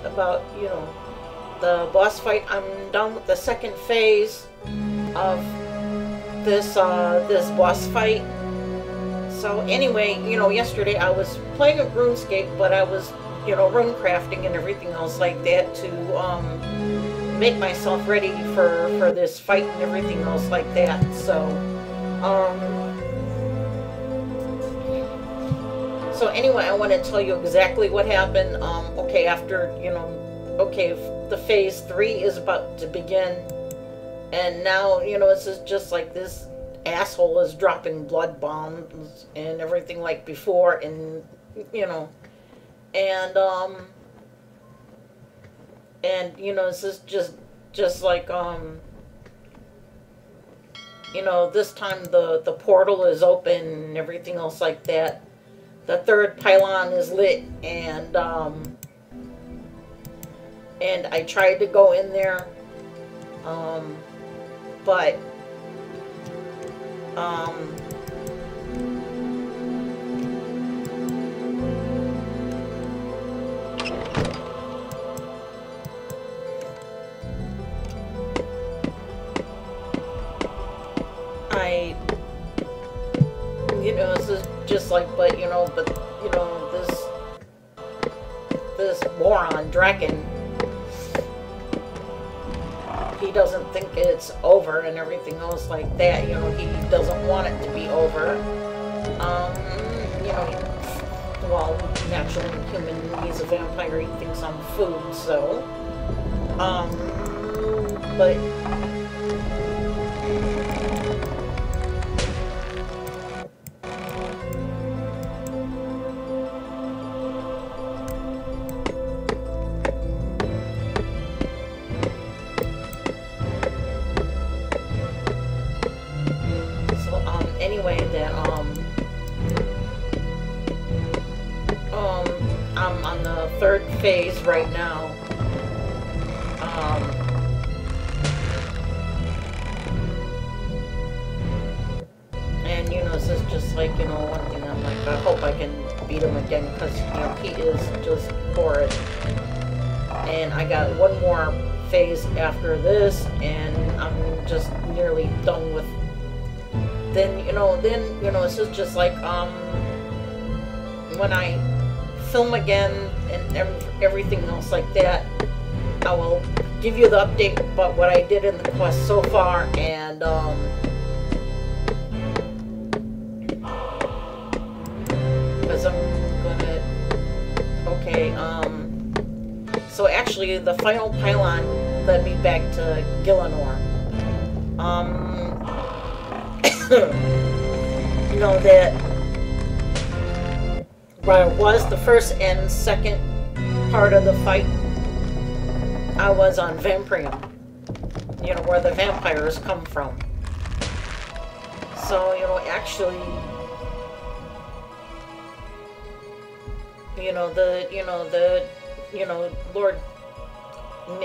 about, you know, the boss fight. I'm done with the second phase of this boss fight. So anyway, you know, yesterday I was playing a RuneScape, but I was, you know, rune crafting and everything else like that to make myself ready for this fight and everything else like that. So anyway, I want to tell you exactly what happened. Okay, after, you know, okay, the phase 3 is about to begin, and now, you know, it's just like this asshole is dropping blood bombs and everything like before, and, you know, and you know, this is just like, you know, this time the portal is open and everything else like that. The third pylon is lit, and I tried to go in there, but you know, this is just like, but you know, this moron Draken, he doesn't think it's over and everything else like that. You know, he doesn't want it to be over. You know, well, naturally human, he's a vampire, he thinks I'm food, so, but anyway, that I'm on the third phase right now. And you know, this is just like, you know, one thing I'm like, I hope I can beat him again, because, you know, he is just horrid. And I got one more phase after this, and I'm just nearly done with. Then you know, it's just like, when I film again and everything else like that, I will give you the update about what I did in the quest so far, and because I'm gonna, okay, so actually the final pylon led me back to Gillinor. You know, that where it was the first and second part of the fight, I was on Vampryium, you know, where the vampires come from. So, you know, actually, you know, Lord,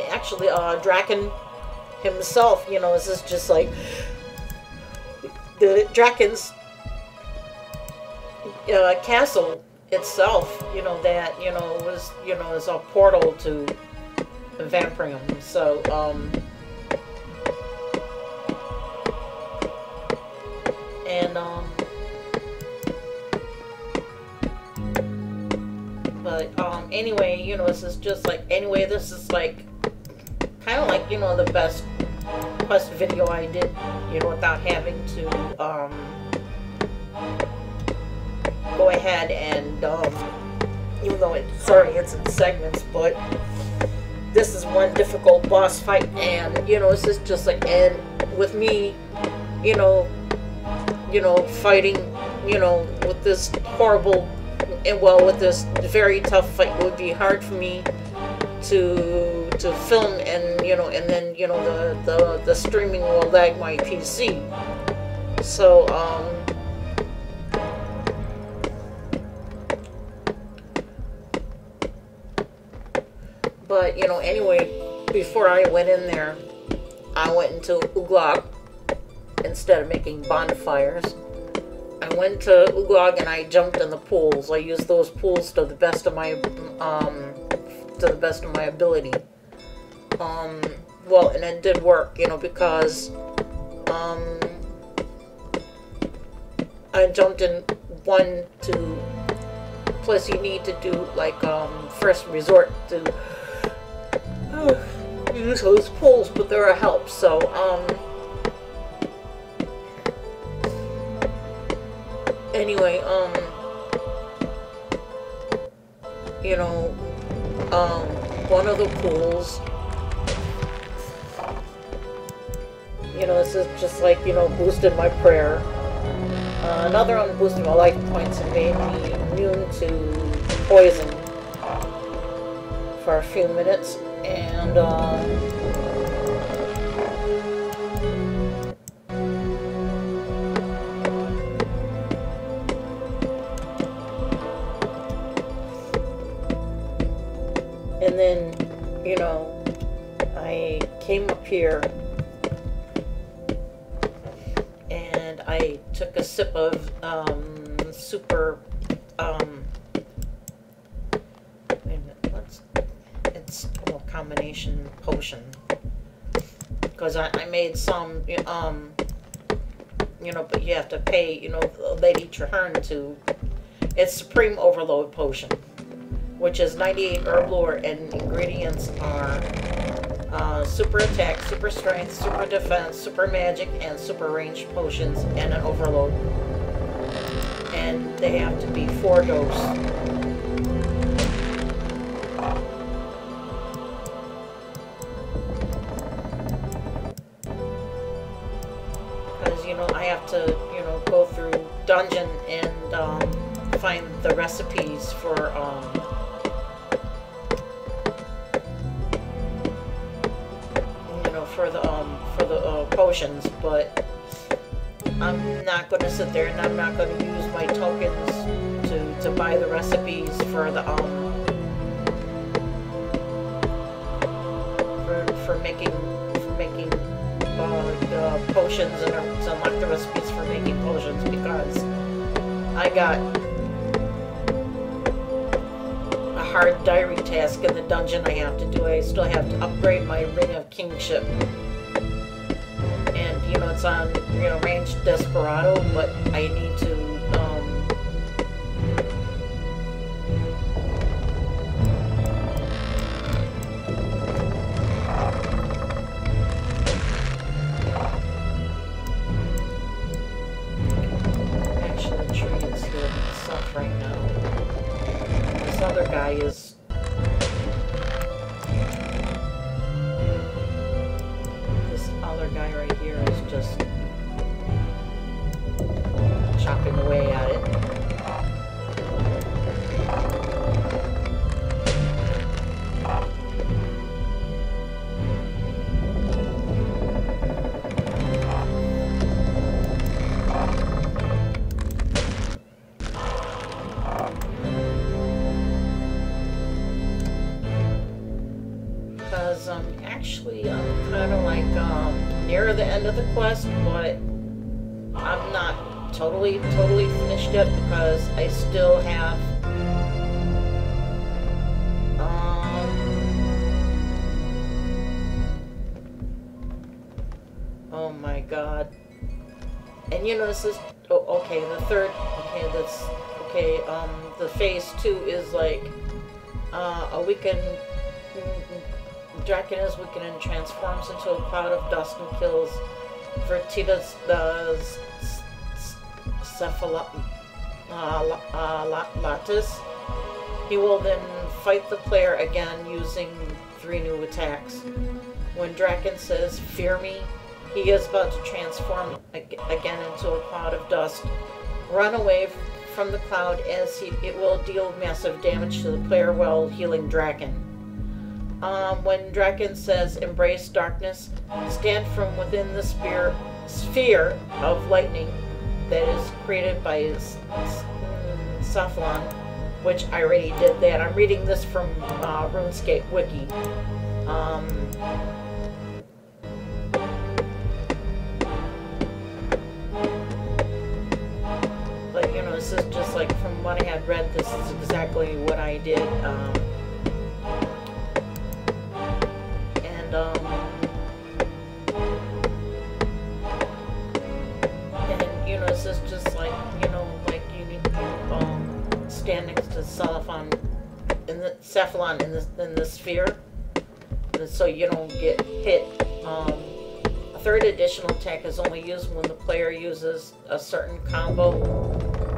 actually, Draken himself, you know, is just like, the Draken's castle itself, you know, that, you know, was, you know, is a portal to Vampryium. So, anyway, you know, this is just like, anyway, this is like, kind of like, you know, the best quest video I did, you know, without having to go ahead and even though it's in segments, but this is one difficult boss fight, and you know, it's just like, and with me, you know, fighting, you know, with this horrible, and well, with this very tough fight, it would be hard for me to film, and you know, and then, you know, the streaming will lag my PC. So but you know, anyway, before I went in there, I went into Uglog instead of making bonfires. I went to Uglog and I jumped in the pools. I used those pools to the best of my to the best of my ability. Well, and it did work, you know, because I jumped in 1, 2, plus you need to do like first resort to use those pulls, but they're a help. So anyway, you know, one of the pools, you know, this is just like, you know, boosted my prayer. Another one boosted my life points and made me immune to poison for a few minutes. And then, you know, I came up here and I took a sip of super, wait a minute, it's a combination potion, because I made some, you know, but you have to pay, you know, a lady turn to, it's Supreme Overload Potion, which is 98 herb lore, and ingredients are super attack, super strength, super defense, super magic, and super range potions, and an overload. And they have to be 4 dose. Because, you know, I have to, you know, go through dungeon and find the recipes for for the potions, but I'm not going to sit there and I'm not going to use my tokens to buy the recipes for the for making potions and to unlock the recipes for making potions, because I got a hard diary task in the dungeon I have to do. I still have to upgrade my Ring of Kingship. And, you know, it's on, you know, range Desperado, but I need to, actually, the tree is here itself right now. This other guy is, guy right here is just chopping away at it. Because actually I'm kind of like near the end of the quest, but I'm not totally finished yet, because I still have oh my god. And you know, this is okay, the third, okay, that's okay, the phase 2 is like a weekend. Draken is weakened and transforms into a cloud of dust and kills Vertidas the Cephalatus. He will then fight the player again using 3 new attacks. When Draken says, "Fear me," he is about to transform again into a cloud of dust. Run away from the cloud, as it will deal massive damage to the player while healing Draken. When Draken says, "Embrace darkness," stand from within the sphere of lightning that is created by Cephalon, which I already did that. I'm reading this from RuneScape Wiki. But you know, this is just like from what I had read, this is exactly what I did. on in the sphere, so you don't get hit. A third additional attack is only used when the player uses a certain combo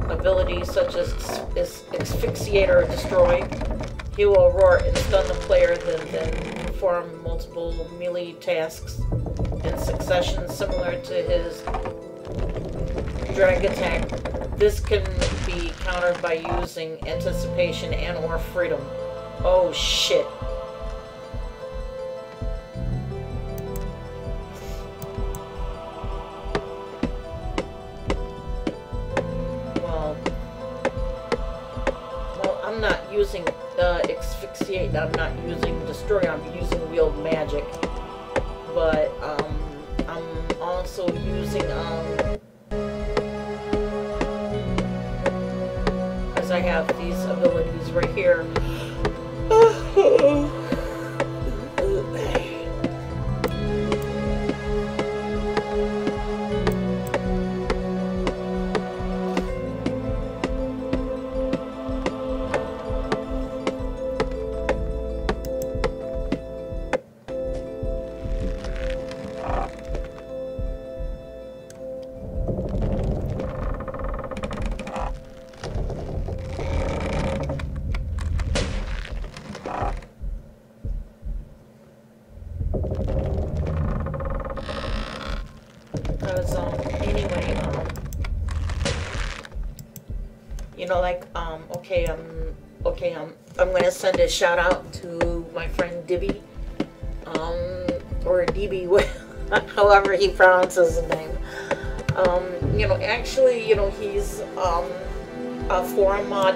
ability, such as Asphyxiate or Destroy. He will roar and stun the player, then perform multiple melee tasks in succession, similar to his drag attack. This can be countered by using Anticipation and or Freedom. Oh shit. Well, I'm not using Asphyxiate, I'm not using Destroy, I'm using Wield Magic. But, I'm also using, because I have these abilities right here. You know, like, I'm gonna send a shout out to my friend Dibby, or DB, however he pronounces his name. You know, actually, you know, he's, a forum mod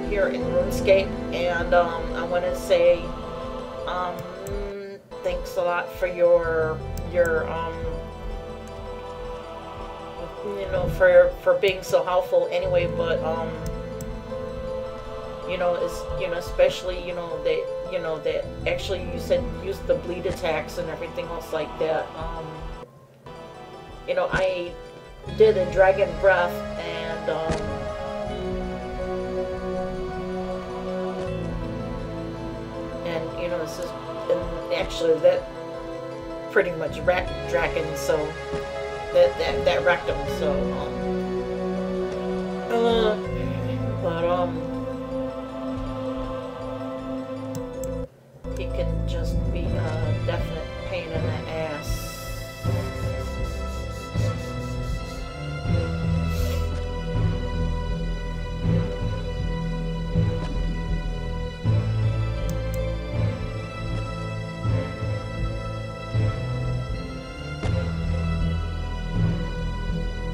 here in RuneScape, and, I want to say, thanks a lot for your, you know, for being so helpful anyway, but you know, especially, you know, that actually you said use the bleed attacks and everything else like that. You know, I did a Dragon Breath, and you know, this is, and actually that pretty much wrecked Draken, so that wrecked him, so but he can just be a definite pain in the ass.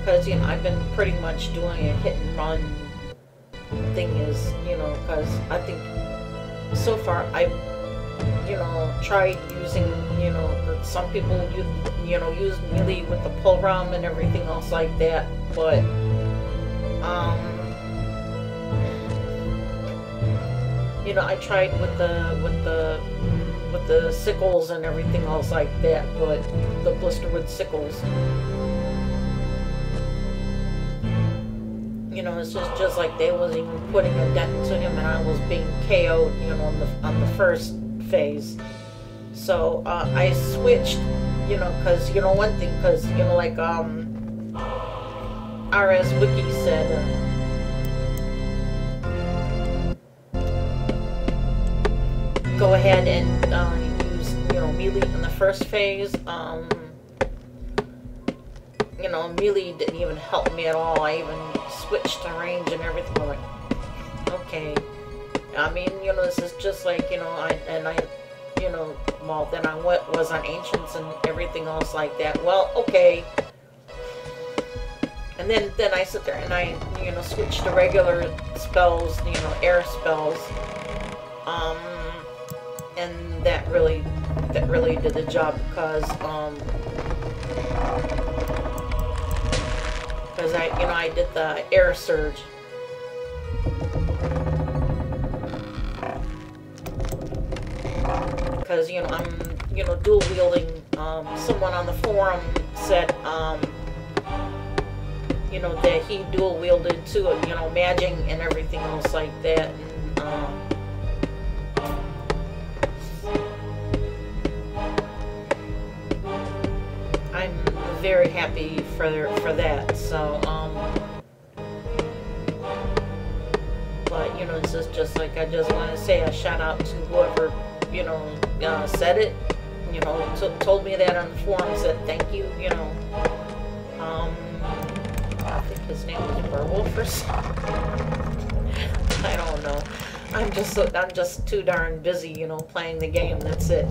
Because, you know, I've been pretty much doing a hit and run thing, is, you know, because I think so far I've, you know, tried using, you know, some people use melee with the pulverum and everything else like that, but you know, I tried with the sickles and everything else like that, but the blisterwood sickles, you know, it's just like they wasn't even putting a dent into him, and I was being KO'd, you know, on the first phase. So I switched, you know, because, you know, one thing, because, you know, like RS Wiki said, go ahead and use, you know, melee in the first phase. You know, melee didn't even help me at all. I even switched to range and everything. I'm like, okay. I mean, you know, this is just like, you know, I you know, well, then I was on Ancients and everything else like that. Well, okay. And then I sit there and I, you know, switch to regular spells, you know, air spells. And that really did the job, because I did the air surge. Because, you know, I'm, you know, dual wielding. Someone on the forum said, you know, that he dual wielded too, you know, maging and everything else like that. And, very happy for that. So but you know, it's just like I just want to say a shout out to whoever, you know, said it, you know, told me that on the forum, said thank you, you know. I think his name was Werewolf or something. I don't know. I'm just too darn busy, you know, playing the game. That's it.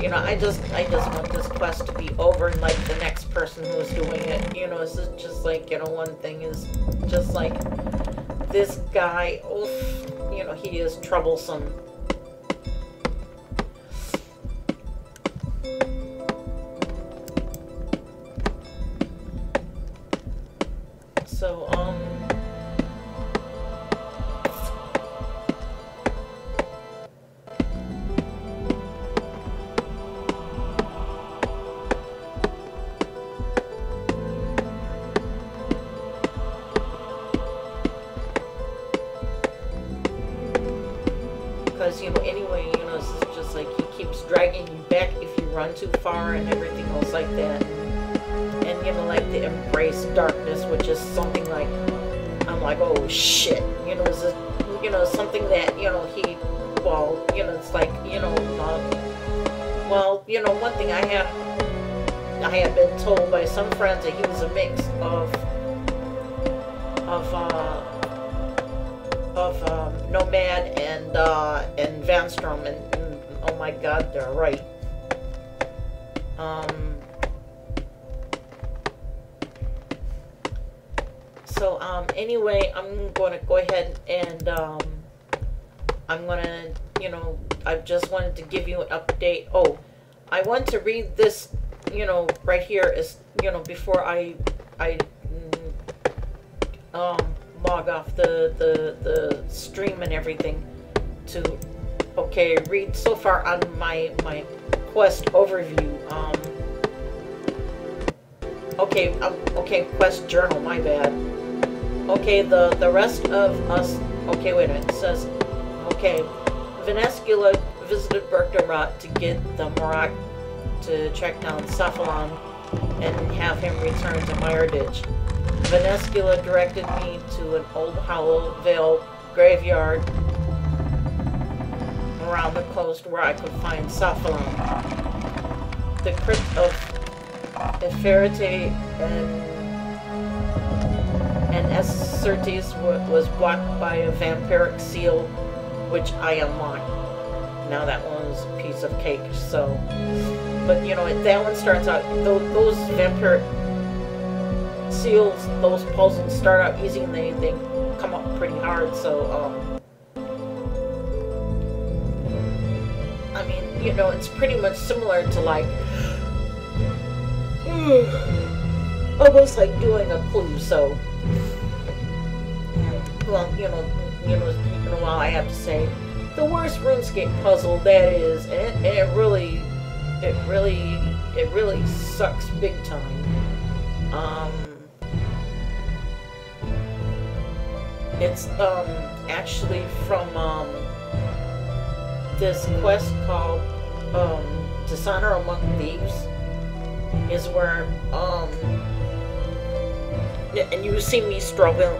You know, I just want this quest to be over, and like the next person who's doing it, you know, it's just like, you know, one thing is just like this guy, oof, you know, he is troublesome. So, because, you know, anyway, you know, it's just like he keeps dragging you back if you run too far and everything else like that. And you know, like the embrace darkness, which is something like, I'm like, oh shit, you know, is it, you know, something that, you know, he, well, you know, it's like, you know, well, you know, one thing I have been told by some friends that he was a mix of Nomad and Vanstrom, and oh my god, they're right. So anyway, I'm going to go ahead and I'm going to, you know, I just wanted to give you an update. Oh, I want to read this, you know, right here is, you know, before I log off the stream and everything, to okay, read so far on my quest overview. Okay, quest journal, my bad. Okay, the rest of us, okay, wait a minute, it says, okay, Venescula visited Bergdarat to get the Morak to track down Cephalon and have him return to Myrditch. Venescula directed me to an old Hollow Vale graveyard around the coast where I could find Cephalon. The crypt of Eferite and Essertes was blocked by a vampiric seal, which I unlocked. Now that one's a piece of cake, so... But, you know, that one starts out... Those vampiric seals, those puzzles start out easy and they come up pretty hard, so, I mean, you know, it's pretty much similar to, like... almost like doing a clue, so... Well, you know, while I have to say, the worst RuneScape puzzle that is, and it really sucks big time. It's actually from this quest called Dishonor Among Thieves, is where and you see me struggling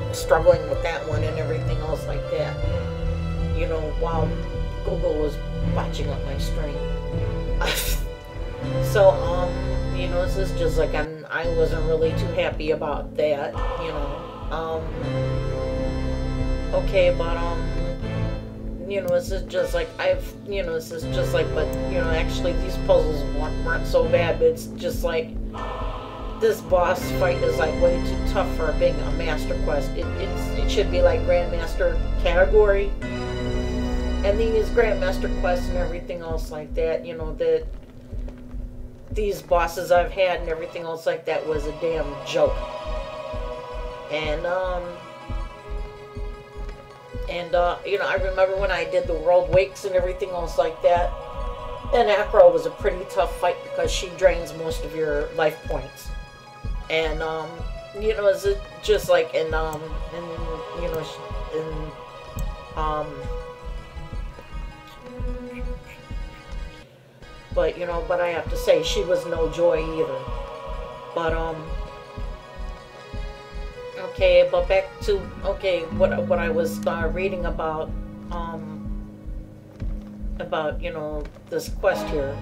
with that one and everything else like that, you know, while Google was watching up my stream. So you know, this is just like I wasn't really too happy about that, you know. Okay, but you know, this is just like you know, this is just like, but you know, actually these puzzles weren't so bad, but it's just like this boss fight is like way too tough for being a master quest. It should be like Grandmaster category, and these Grandmaster quests and everything else like that, you know, that these bosses I've had and everything else like that was a damn joke. And you know, I remember when I did the World Wakes and everything else like that, and Acro was a pretty tough fight because she drains most of your life points. And you know, it's just like you know, But, you know, but I have to say, she was no joy either. But, okay, but back to, okay, what I was reading about, you know, this quest here.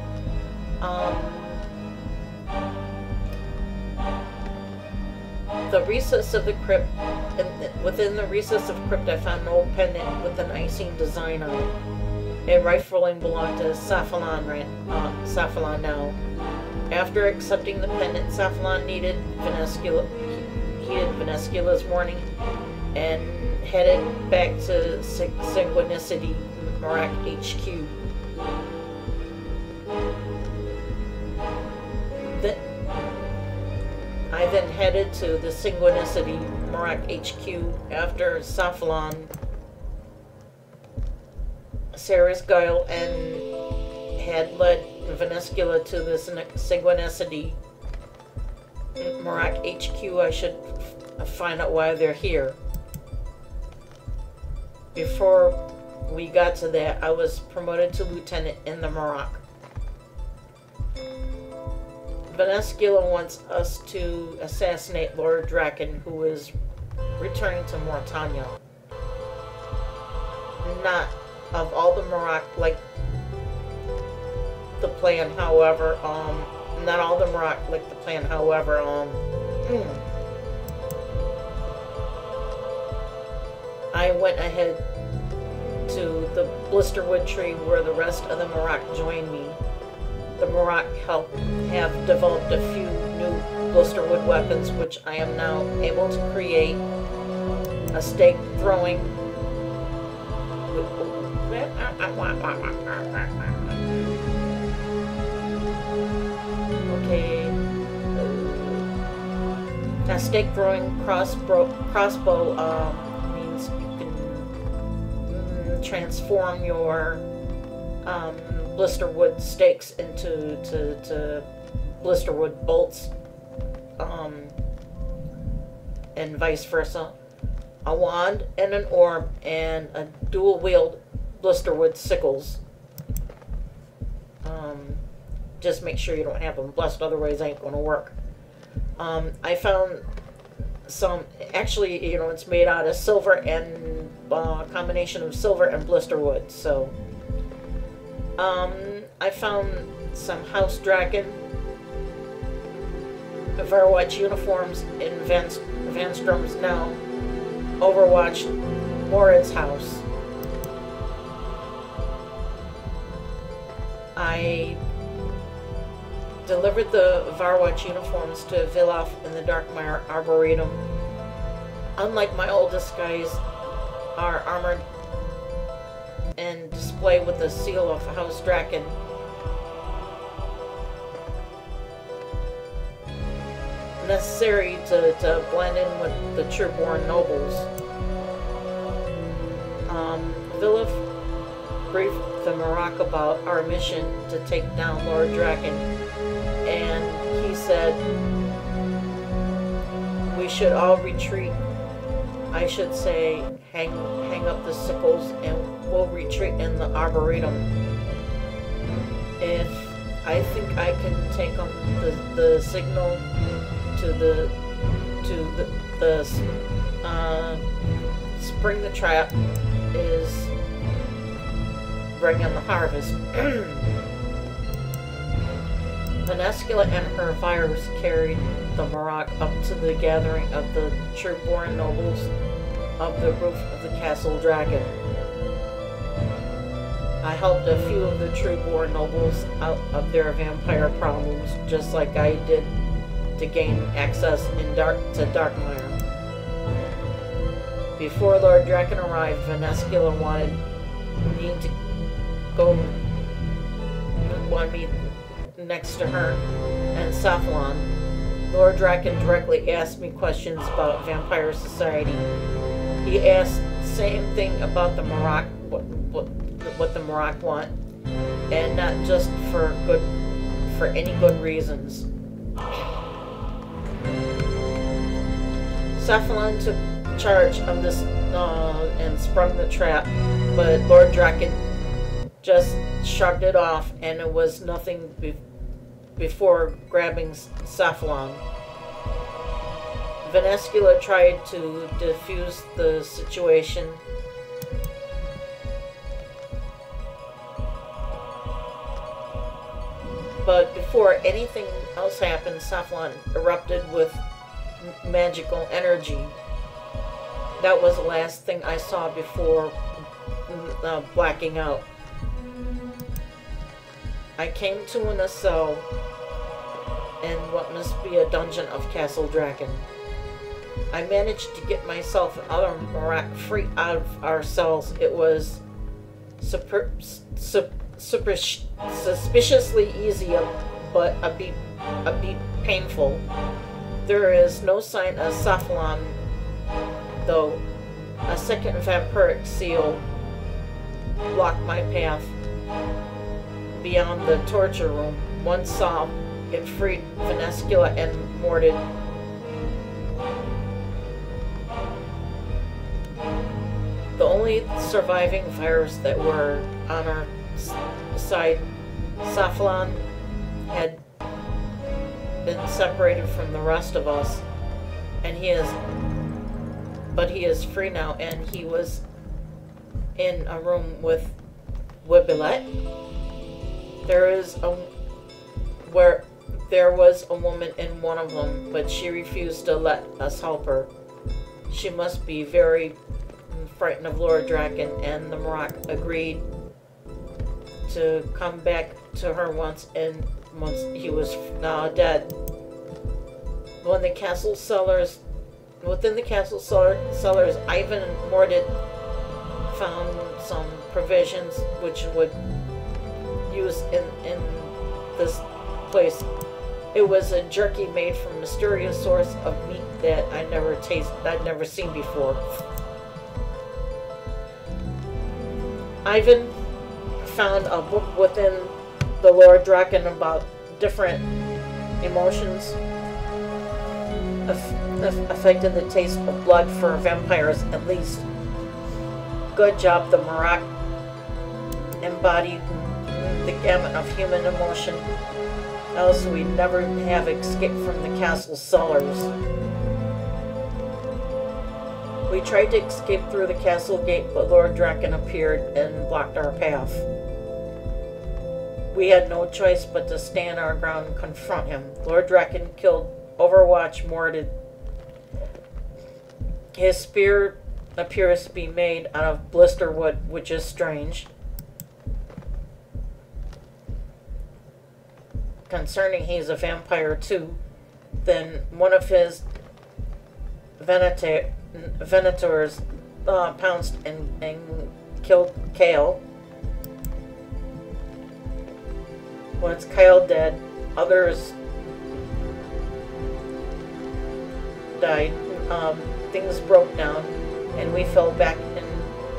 The recess of the crypt, within the recess of the crypt, I found an old pendant with an icing design on it. It rightfully belonged to Saffalon now. After accepting the pendant, Saffalon heeded Vaneskula's warning and headed back to Synchronicity Marak HQ. I then headed to the Synchronicity Marak HQ after Saffalon, Sarah's Guile, and had led Vaneskula to the Synchronicity Marak HQ. I should find out why they're here. Before we got to that, I was promoted to lieutenant in the Marak. Vaneskula wants us to assassinate Lord Draken, who is returning to Mortania. Not of all the Marak, like the plan, however, not all the Marak like the plan, however, I went ahead to the Blisterwood tree where the rest of the Marak joined me. The Marak have developed a few new Blisterwood weapons, which I am now able to create. A stake throwing. Okay. A stake throwing crossbow means you can transform your Blisterwood stakes into Blisterwood bolts, and vice versa. A wand and an orb and a dual-wield Blisterwood sickles. Just make sure you don't have them blessed, otherwise it ain't going to work. I found some, actually, you know, it's made out of silver and a combination of silver and Blisterwood, so I found some House Dragon Overwatch uniforms in Van Strom's now Overwatch Moritz house. I delivered the Varwatch uniforms to Vilof in the Darkmire Arboretum. Unlike my old disguise, are armored and display with the seal of House Draken. Necessary to blend in with the Trueborn nobles. Vilof briefed the Marak about our mission to take down Lord Draken, and he said we should all retreat. I should say hang up the sickles and we'll retreat in the Arboretum. If I think I can take on the signal to the spring the trap is bring in the harvest. Vaneskula and her virus carried the Marak up to the gathering of the Trueborn nobles of the roof of the Castle Dragon. I helped a few of the Trueborn nobles out of their vampire problems, just like I did to gain access to Darkmire. Before Lord Draken arrived, Vaneskula wanted me next to her and Saffalon. Lord Draken directly asked me questions about vampire society. He asked the same thing about the Marak, what the Marak want, and not just for any good reasons. Saffalon took charge of this and sprung the trap, but Lord Draken just shrugged it off, and it was nothing before grabbing Cephalon. Venescula tried to defuse the situation. But before anything else happened, Cephalon erupted with magical energy. That was the last thing I saw before blacking out. I came to in a cell in what must be a dungeon of Castle Draken. I managed to get myself and other Marak free out of our cells. It was suspiciously easy, but a bit painful. There is no sign of Cephalon, though. A second vampiric seal blocked my path. Beyond the torture room, one saw it freed Venescula and Mordred. The only surviving virus that were on our side, Cephalon, had been separated from the rest of us, and he is free now, and he was in a room with Wibilette. There was a woman in one of them, but she refused to let us help her. She must be very frightened of Lord Draken, and the Marak agreed to come back to her once he was now dead. Within the castle cellars, Ivan and Mordred found some provisions which would use in this place. It was a jerky made from a mysterious source of meat that I'd never seen before. Ivan found a book within the Lord Draken about different emotions affecting the taste of blood for vampires, at least. Good job, the Marak embodied the gamut of human emotion, else we'd never have escaped from the castle cellars. We tried to escape through the castle gate, but Lord Draken appeared and blocked our path. We had no choice but to stand our ground and confront him. Lord Draken killed Overwatch Mordred. His spear appears to be made out of blister wood, which is strange. Concerning he's a vampire too, then one of his venators pounced and killed Kale. Once Kyle dead, others died. Things broke down, and we fell back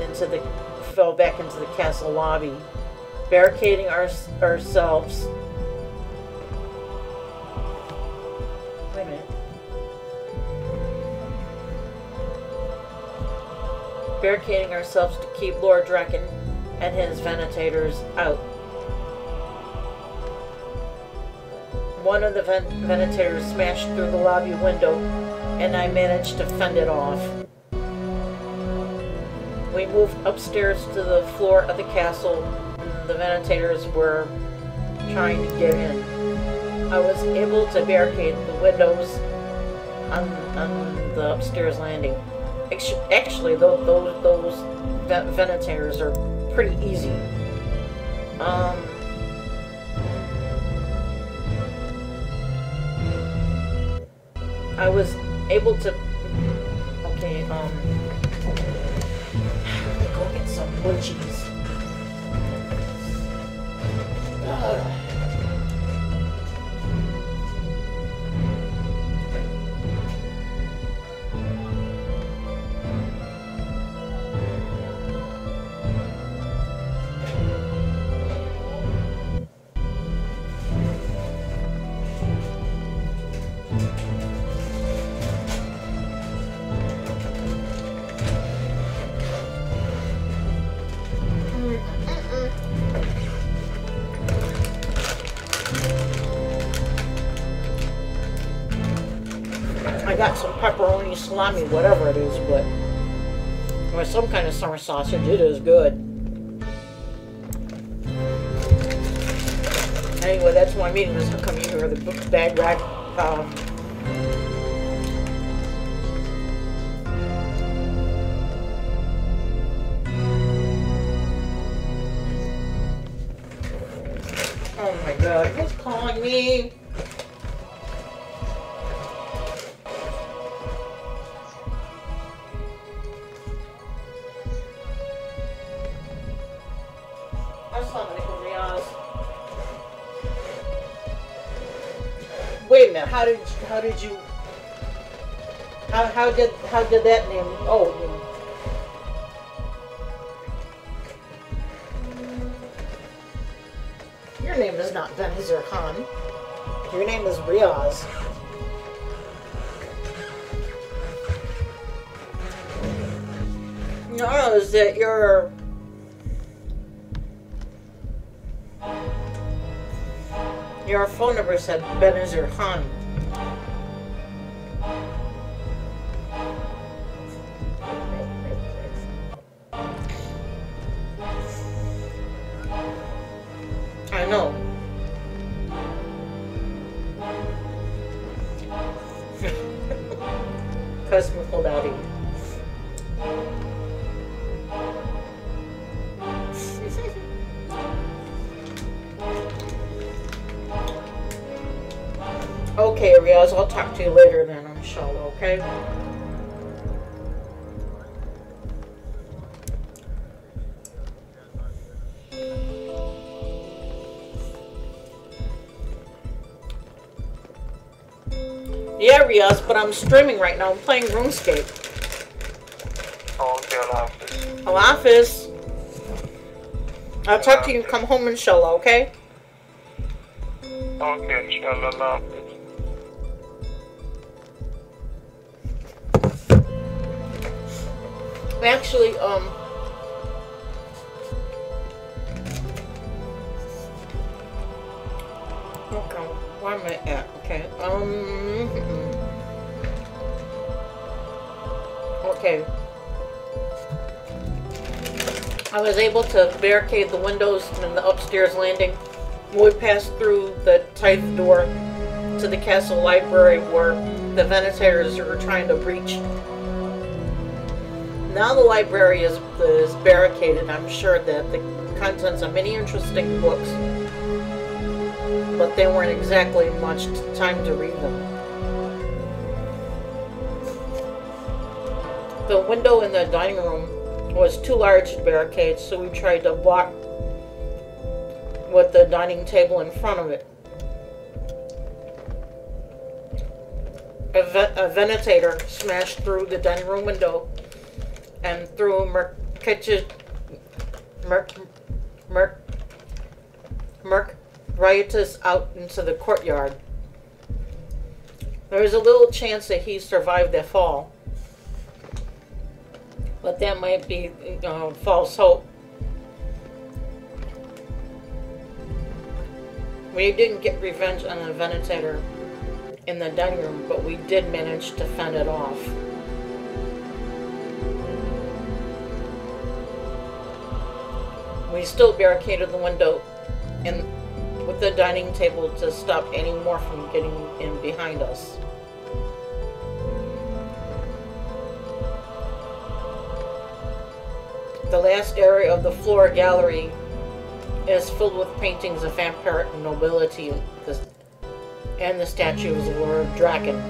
into the castle lobby, barricading ourselves. Wait a minute. Barricading ourselves to keep Lord Draken and his venators out. One of the venators smashed through the lobby window, and I managed to fend it off. We moved upstairs to the floor of the castle, and the venators were trying to get in. I was able to barricade the windows on the upstairs landing. Actually, those venators are pretty easy. I was able to... Okay, let me go get some wood cheese. got some pepperoni, salami, whatever it is, but or some kind of summer sausage. It is good. Anyway, that's why I'm eating this. How come you hear the bag rack? Oh my God, who's calling me? Wait a minute, how did that name, oh, your name is not Benazir Khan. Your name is Riaz. No, is that your phone number said Benazir Khan. I know. Cosmical Daddy. Okay, Riaz, I'll talk to you later then, inshallah, okay? Yeah, Riaz, but I'm streaming right now. I'm playing RuneScape. Okay, Allah Hafiz. Allah Hafiz. I'll talk to you and come home, inshallah, okay? Okay, inshallah, Allah Hafiz. Actually, okay, where am I at? Okay, okay. I was able to barricade the windows in the upstairs landing. We passed through the tithe door to the castle library where the Venetators were trying to breach. Now the library is barricaded. I'm sure that the contents of many interesting books, but they weren't exactly much time to read them. The window in the dining room was too large to barricade, so we tried to block with the dining table in front of it. A Venetator smashed through the dining room window and threw Riotous out into the courtyard. There was a little chance that he survived that fall, but that might be false hope. We didn't get revenge on the Venetator in the dining room, but we did manage to fend it off. We still barricaded the window and with the dining table to stop any more from getting in behind us. The last area of the floor gallery is filled with paintings of vampire nobility and the statues of Lord Draken.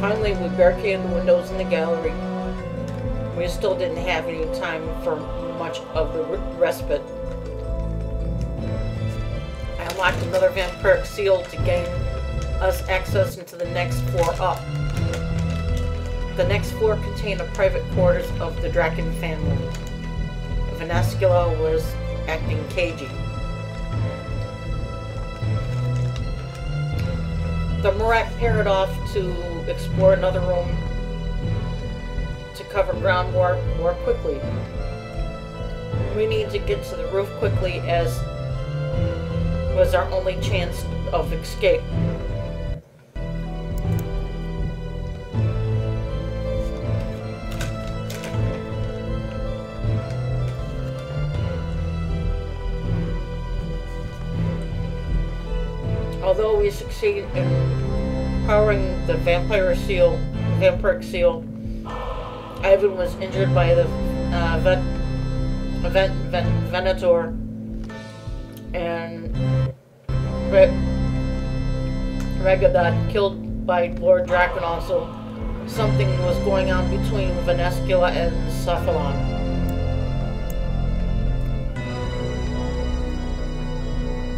Finally, we barricaded the windows in the gallery. We still didn't have any time for much of the respite. I unlocked another vampiric seal to gain us access into the next floor up. The next floor contained the private quarters of the Draken family. Vanascula was acting cagey. The Murat paired off to explore another room to cover ground more quickly. We need to get to the roof quickly, as was our only chance of escape. Although we succeeded in powering the vampiric seal, Ivan was injured by the Venator, and Regadot killed by Lord Draken. Also, something was going on between Venescula and Cephalon.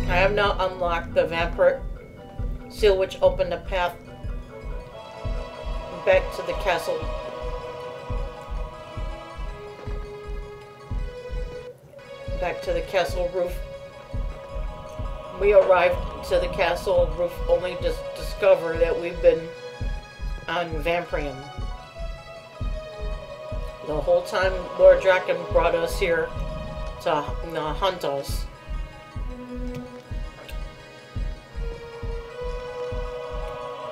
I have now unlocked the vampiric seal, which opened a path back to the castle. Back to the castle roof. We arrived to the castle roof only to discover that we've been on vampryium. The whole time Lord Draken brought us here to hunt us.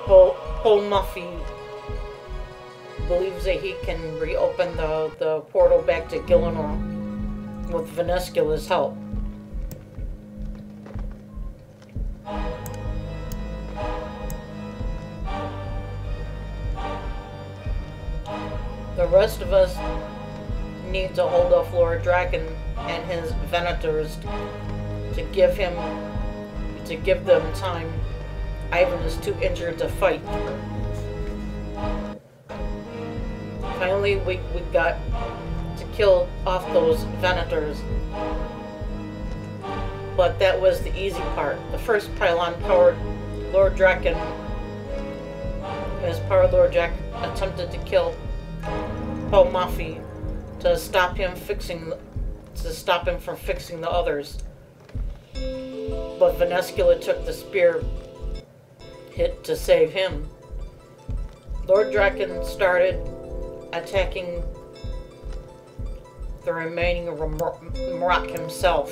Paul Muffy believes that he can reopen the portal back to Gillinor with Venescula's help. The rest of us need to hold off Lord Draken and his Venators to give them time. Ivan is too injured to fight. Finally, we got to kill off those Venators. But that was the easy part. The first pylon powered Lord Draken. His powered Lord Draken attempted to kill Paul Maffei to stop him from fixing the others. But Venescula took the spear hit to save him. Lord Draken started attacking the remaining Marat himself.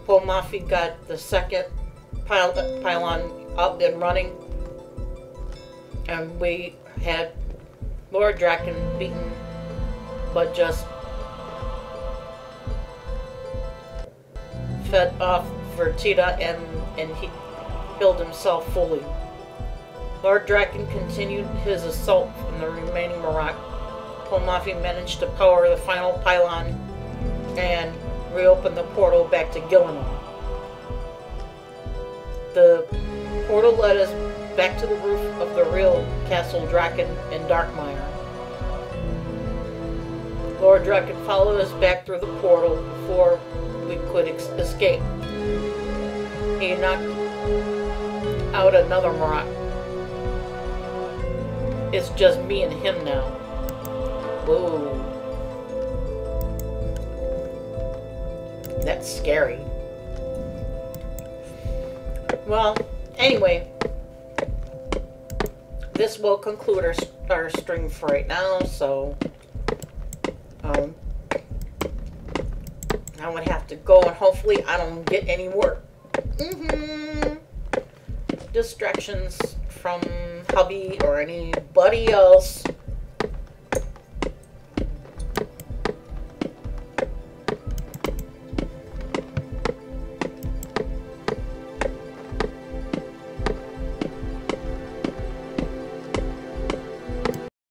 Paul Maffei got the second pylon up and running, and we had Lord Draken beaten, but just fed off Vertida, and he killed himself fully. Lord Draken continued his assault from the remaining Marat. Paul Maffei managed to power the final pylon and reopen the portal back to Gillinor. The portal led us back to the roof of the real Castle Draken in Darkmire. Lord Draken followed us back through the portal before we could escape. He knocked out another Marat. It's just me and him now. Whoa. That's scary. Well, anyway, this will conclude our stream for right now, so I would have to go, and hopefully I don't get any more distractions from hubby or anybody else.